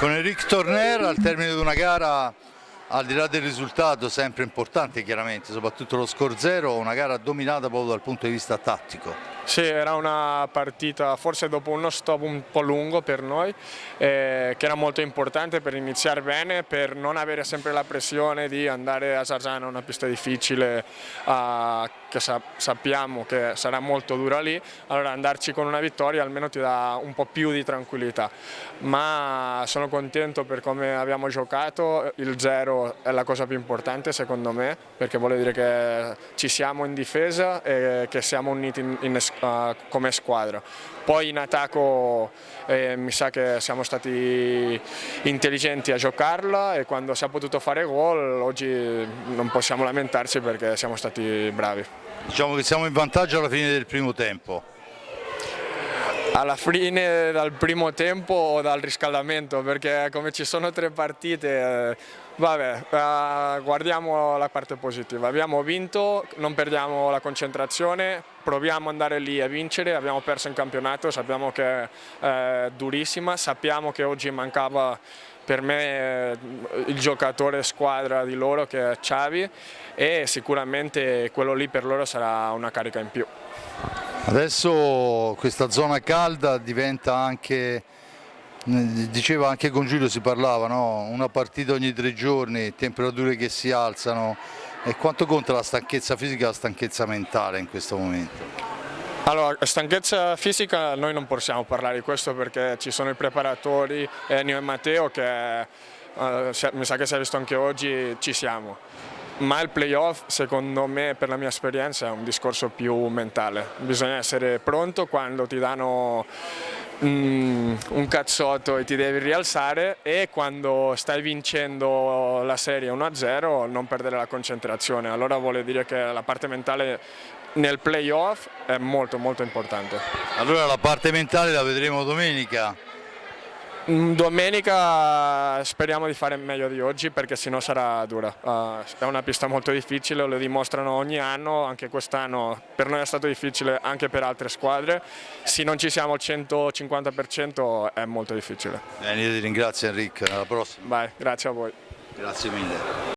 Con Enric Torner al termine di una gara, al di là del risultato sempre importante chiaramente, soprattutto lo score 0, una gara dominata proprio dal punto di vista tattico. Sì, era una partita forse dopo uno stop un po' lungo per noi, che era molto importante per iniziare bene, per non avere sempre la pressione di andare a Sarzana, una pista difficile che sappiamo che sarà molto dura lì, allora andarci con una vittoria almeno ti dà un po' più di tranquillità, ma sono contento per come abbiamo giocato, il 0 è la cosa più importante secondo me, perché vuol dire che ci siamo in difesa e che siamo uniti come squadra. Poi in attacco mi sa che siamo stati intelligenti a giocarla e quando si è potuto fare gol oggi non possiamo lamentarci perché siamo stati bravi. Diciamo che siamo in vantaggio alla fine del primo tempo. Alla fine dal primo tempo o dal riscaldamento, perché come ci sono 3 partite, guardiamo la parte positiva. Abbiamo vinto, non perdiamo la concentrazione, proviamo ad andare lì a vincere, abbiamo perso in campionato, sappiamo che è durissima, sappiamo che oggi mancava per me il giocatore squadra di loro che è Xavi e sicuramente quello lì per loro sarà una carica in più. Adesso questa zona calda diventa anche, diceva anche con Giulio si parlava, no? Una partita ogni 3 giorni, temperature che si alzano, e quanto conta la stanchezza fisica e la stanchezza mentale in questo momento? Allora, stanchezza fisica noi non possiamo parlare di questo perché ci sono i preparatori, Ennio e Matteo che mi sa che si è visto anche oggi, ci siamo. Ma il playoff secondo me per la mia esperienza è un discorso più mentale, bisogna essere pronto quando ti danno un cazzotto e ti devi rialzare e quando stai vincendo la serie 1-0 non perdere la concentrazione, allora vuol dire che la parte mentale nel playoff è molto molto importante. Allora la parte mentale la vedremo domenica. Domenica speriamo di fare meglio di oggi perché sennò sarà dura, è una pista molto difficile, lo dimostrano ogni anno, anche quest'anno per noi è stato difficile, anche per altre squadre, se non ci siamo al 150% è molto difficile. Io ti ringrazio Enric, alla prossima. Vai, grazie a voi. Grazie mille.